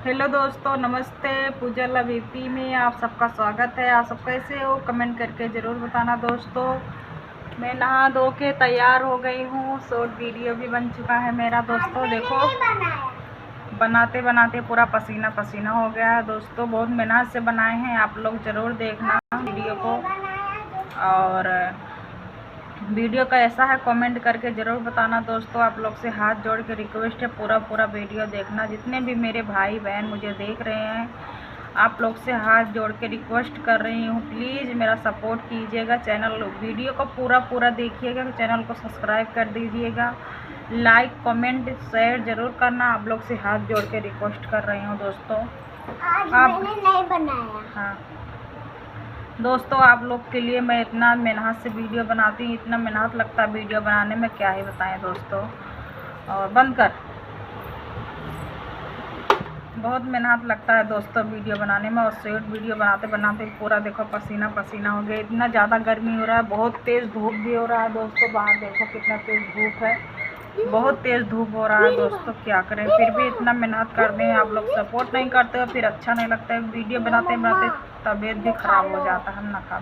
Hello दोस्तों, नमस्ते। पूजा लवीपी में आप सबका स्वागत है। आप सब कैसे हो कमेंट करके ज़रूर बताना दोस्तों। मैं नहा धो के तैयार हो गई हूँ। शॉर्ट वीडियो भी बन चुका है मेरा दोस्तों। देखो बनाते बनाते पूरा पसीना पसीना हो गया है दोस्तों। बहुत मेहनत से बनाए हैं, आप लोग ज़रूर देखना वीडियो को। और वीडियो कैसा है कमेंट करके ज़रूर बताना दोस्तों। आप लोग से हाथ जोड़ के रिक्वेस्ट है, पूरा वीडियो देखना। जितने भी मेरे भाई बहन मुझे देख रहे हैं, आप लोग से हाथ जोड़ के रिक्वेस्ट कर रही हूँ, प्लीज़ मेरा सपोर्ट कीजिएगा। चैनल वीडियो को पूरा देखिएगा, चैनल को सब्सक्राइब कर दीजिएगा, लाइक कमेंट शेयर ज़रूर करना। आप लोग से हाथ जोड़ के रिक्वेस्ट कर रही हूँ दोस्तों। आज मैंने नहीं बनाया। हाँ दोस्तों, आप लोग के लिए मैं इतना मेहनत से वीडियो बनाती हूँ, इतना मेहनत लगता है वीडियो बनाने में, क्या ही बताएं दोस्तों। और बंद कर, बहुत मेहनत लगता है दोस्तों वीडियो बनाने में। और शॉर्ट वीडियो बनाते बनाते पूरा देखो पसीना पसीना हो गया। इतना ज़्यादा गर्मी हो रहा है, बहुत तेज़ धूप भी हो रहा है दोस्तों। बाहर देखो कितना तेज़ धूप है, बहुत तेज़ धूप हो रहा है दोस्तों। क्या करें, फिर भी इतना मेहनत करते हैं, आप लोग सपोर्ट नहीं करते हो, फिर अच्छा नहीं लगता है। वीडियो बनाते बनाते तबीयत भी ख़राब हो जाता है। हम ना खा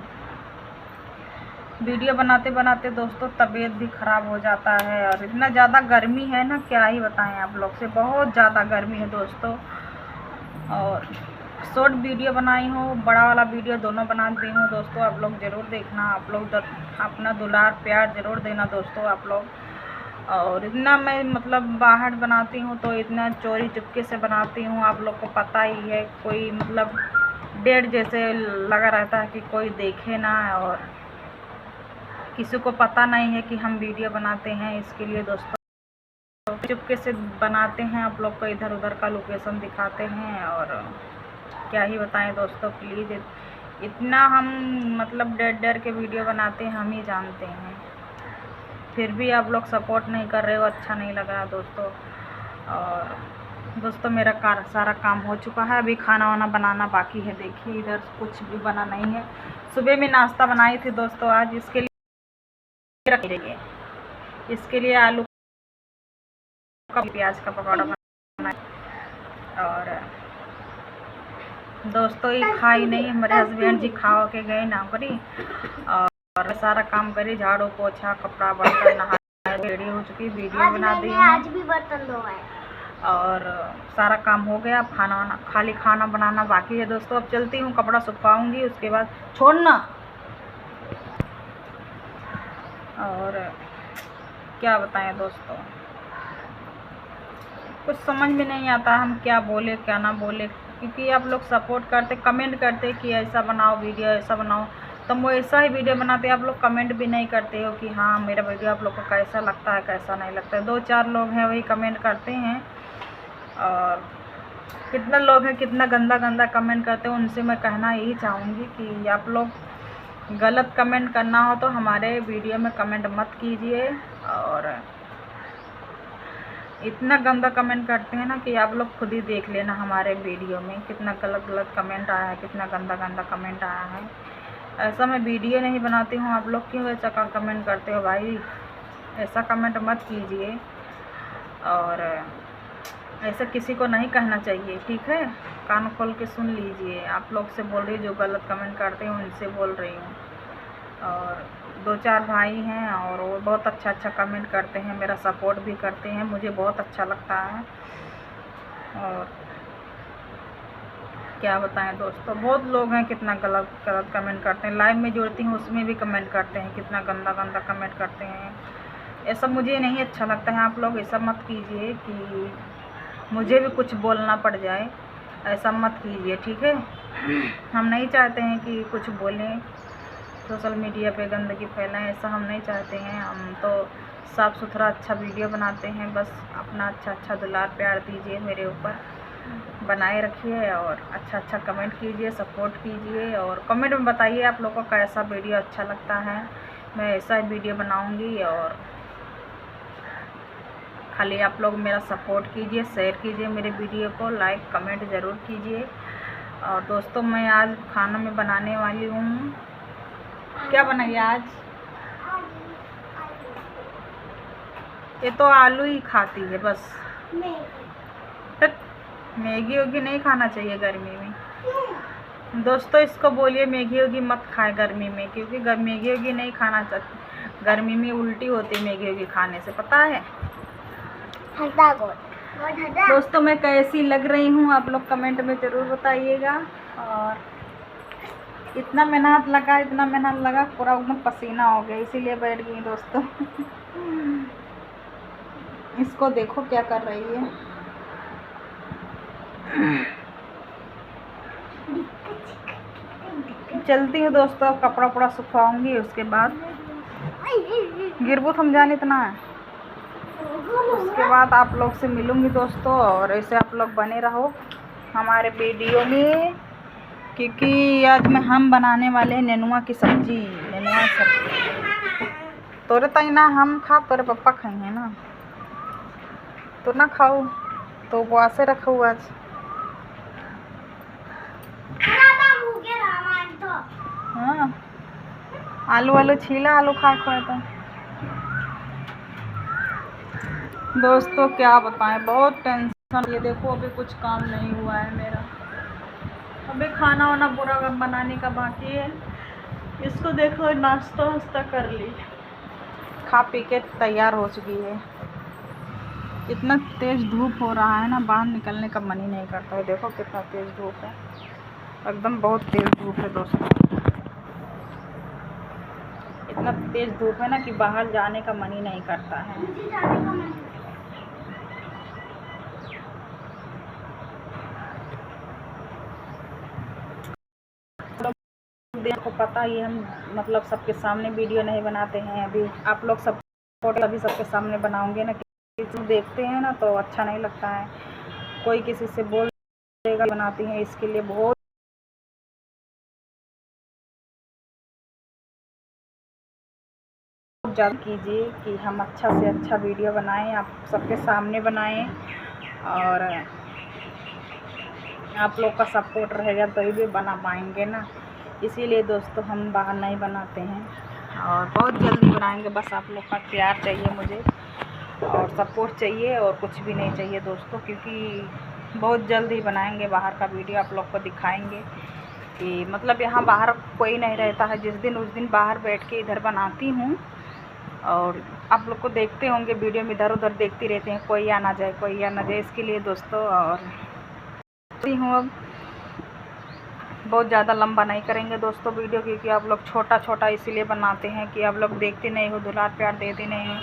वीडियो बनाते बनाते दोस्तों तबीयत भी ख़राब हो जाता है। और इतना ज़्यादा गर्मी है ना, क्या ही बताएं आप लोग से, बहुत ज़्यादा गर्मी है दोस्तों। और शॉर्ट वीडियो बनाई हूँ, बड़ा वाला वीडियो दोनों बना दी हूँ दोस्तों। आप लोग ज़रूर देखना, आप लोग अपना दुलार प्यार ज़रूर देना दोस्तों आप लोग। और इतना मैं मतलब बाहर बनाती हूँ तो इतना चोरी चुपके से बनाती हूँ, आप लोग को पता ही है। कोई मतलब डेढ़ जैसे लगा रहता है कि कोई देखे ना, और किसी को पता नहीं है कि हम वीडियो बनाते हैं। इसके लिए दोस्तों चुपके से बनाते हैं, आप लोग को इधर उधर का लोकेशन दिखाते हैं। और क्या ही बताएं दोस्तों, प्लीज़ इतना हम मतलब डर के वीडियो बनाते हैं, हम ही जानते हैं। फिर भी आप लोग सपोर्ट नहीं कर रहे हो, अच्छा नहीं लग रहा दोस्तों। और दोस्तों मेरा सारा काम हो चुका है, अभी खाना वाना बनाना बाकी है। देखिए इधर कुछ भी बना नहीं है। सुबह में नाश्ता बनाई थी दोस्तों आज, इसके लिए रख लीजिए। इसके लिए आलू का प्याज का पकौड़ा बनाया। और दोस्तों ये खाई नहीं, हमारे हस्बैंड जी खा के गए नौकरी। और सारा काम करी, झाड़ू पोछा कपड़ा बर्तन नहा रेडी हो चुकी, वीडियो बना दी। आज भी बर्तन धोए और सारा काम हो गया, खाना वाना खाली खाना बनाना बाकी है दोस्तों। अब चलती हूँ, कपड़ा सुखाऊंगी, उसके बाद छोड़ना। और क्या बताएं दोस्तों, कुछ समझ में नहीं आता हम क्या बोले क्या ना बोले। क्योंकि आप लोग सपोर्ट करते, कमेंट करते कि ऐसा बनाओ वीडियो, ऐसा बनाओ, तो वो ऐसा ही वीडियो बनाते। आप लोग कमेंट भी नहीं करते हो कि हाँ मेरा वीडियो आप लोग को कैसा लगता है कैसा नहीं लगता है। 2-4 लोग हैं वही कमेंट करते हैं। और कितना लोग हैं कितना गंदा गंदा कमेंट करते हैं। उनसे मैं कहना यही चाहूँगी कि आप लोग गलत कमेंट करना हो तो हमारे वीडियो में कमेंट मत कीजिए। और इतना गंदा कमेंट करते हैं ना कि आप लोग खुद ही देख लेना हमारे वीडियो में कितना गलत कमेंट आया है, कितना गंदा कमेंट आया है। ऐसा मैं वीडियो नहीं बनाती हूँ, आप लोग क्यों ऐसा कमेंट करते हो भाई, ऐसा कमेंट मत कीजिए। और ऐसा किसी को नहीं कहना चाहिए, ठीक है। कान खोल के सुन लीजिए, आप लोग से बोल रही, जो गलत कमेंट करते हैं उनसे बोल रही हूँ। और 2-4 भाई हैं और वो बहुत अच्छा कमेंट करते हैं, मेरा सपोर्ट भी करते हैं, मुझे बहुत अच्छा लगता है। और क्या बताएं दोस्तों, बहुत लोग हैं कितना गलत कमेंट करते हैं। लाइव में जोड़ती हूँ उसमें भी कमेंट करते हैं, कितना गंदा कमेंट करते हैं। ऐसा मुझे नहीं अच्छा लगता है। आप लोग ऐसा मत कीजिए कि मुझे भी कुछ बोलना पड़ जाए, ऐसा मत कीजिए, ठीक है। हम नहीं चाहते हैं कि कुछ बोलें, सोशल मीडिया पे गंदगी फैलाएं, ऐसा हम नहीं चाहते हैं। हम तो साफ़ सुथरा अच्छा वीडियो बनाते हैं, बस अपना अच्छा दुलार प्यार दीजिए, मेरे ऊपर बनाए रखिए। और अच्छा कमेंट कीजिए, सपोर्ट कीजिए। और कमेंट में बताइए आप लोगों को कैसा वीडियो अच्छा लगता है, मैं ऐसा ही वीडियो बनाऊंगी। और खाली आप लोग मेरा सपोर्ट कीजिए, शेयर कीजिए मेरे वीडियो को, लाइक कमेंट ज़रूर कीजिए। और दोस्तों मैं आज खाना में बनाने वाली हूँ, क्या बनाइए आज, ये तो आलू ही खाती है बस। मैगी वोगी नहीं खाना चाहिए गर्मी में दोस्तों। इसको बोलिए मैगी वोगी मत खाए गर्मी में, क्योंकि मैगी वोगी नहीं खाना चाहिए। गर्मी में उल्टी होती है मैगी वोगी खाने से, पता है। दोस्तों मैं कैसी लग रही हूँ आप लोग कमेंट में ज़रूर बताइएगा। और इतना मेहनत लगा पूरा एकदम पसीना हो गया, इसीलिए बैठ गई दोस्तों। इसको देखो क्या कर रही है। चलती हूँ दोस्तों, अब कपड़ा वपड़ा सुखाऊंगी, उसके बाद गिरबू समझाने इतना है, उसके बाद आप लोग से मिलूंगी दोस्तों। और ऐसे आप लोग बने रहो हमारे वीडियो में, क्योंकि आज हम बनाने वाले हैं नेनुआ की सब्जी। नेनुआ सब्जी तोरे तई ना हम खा, तोरे पप्पा खाई हैं ना, तो ना खाओ तो उपवास से रखो आज। हाँ आलू छीला, आलू खा खोए तो दोस्तों क्या बताएं, बहुत टेंशन। ये देखो अभी कुछ काम नहीं हुआ है मेरा, अभी खाना वाना पूरा बनाने का बाकी है। इसको देखो नाश्ता वास्ता कर ली, खा पी के तैयार हो चुकी है। इतना तेज़ धूप हो रहा है ना, बाहर निकलने का मन ही नहीं करता है। देखो कितना तेज़ धूप है, एकदम बहुत तेज़ धूप है दोस्तों। इतना तेज़ धूप है ना कि बाहर जाने का मन ही नहीं करता है। को पता ही हम मतलब सबके सामने वीडियो नहीं बनाते हैं। अभी आप लोग सब फोटो अभी सबके सामने बनाओगे ना, किसी देखते हैं ना तो अच्छा नहीं लगता है। कोई किसी से बोल देगा बनाती हैं, इसके लिए बहुत ज़्यादा कीजिए कि हम अच्छा से अच्छा वीडियो बनाएं, आप सबके सामने बनाएं। और आप लोग का सपोर्ट रहेगा तभी भी बना पाएंगे ना, इसीलिए दोस्तों हम बाहर नहीं बनाते हैं और बहुत जल्दी बनाएंगे। बस आप लोग का प्यार चाहिए मुझे और सपोर्ट चाहिए, और कुछ भी नहीं चाहिए दोस्तों, क्योंकि बहुत जल्द ही बनाएंगे बाहर का वीडियो, आप लोग को दिखाएंगे कि मतलब यहाँ बाहर कोई नहीं रहता है। जिस दिन उस दिन बाहर बैठ के इधर बनाती हूँ, और आप लोग को देखते होंगे वीडियो में इधर उधर देखती रहते हैं, कोई आ ना जाए कोई आ ना जाए, इसके लिए दोस्तों। और हूँ अब बहुत ज़्यादा लंबा नहीं करेंगे दोस्तों वीडियो, क्योंकि आप लोग छोटा छोटा इसीलिए बनाते हैं कि आप लोग देखते नहीं हो, दुलार प्यार देते नहीं हो,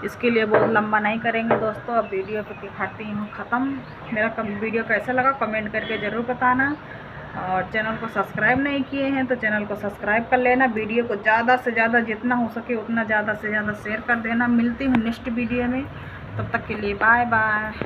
इसके लिए बहुत लंबा नहीं करेंगे दोस्तों। अब वीडियो पे करती हूँ ख़त्म। मेरा वीडियो कैसा लगा कमेंट करके ज़रूर बताना, और चैनल को सब्सक्राइब नहीं किए हैं तो चैनल को सब्सक्राइब कर लेना। वीडियो को ज़्यादा से ज़्यादा जितना हो सके उतना ज़्यादा से ज़्यादा शेयर कर देना। मिलती हूँ नेक्स्ट वीडियो में, तब तक के लिए बाय बाय।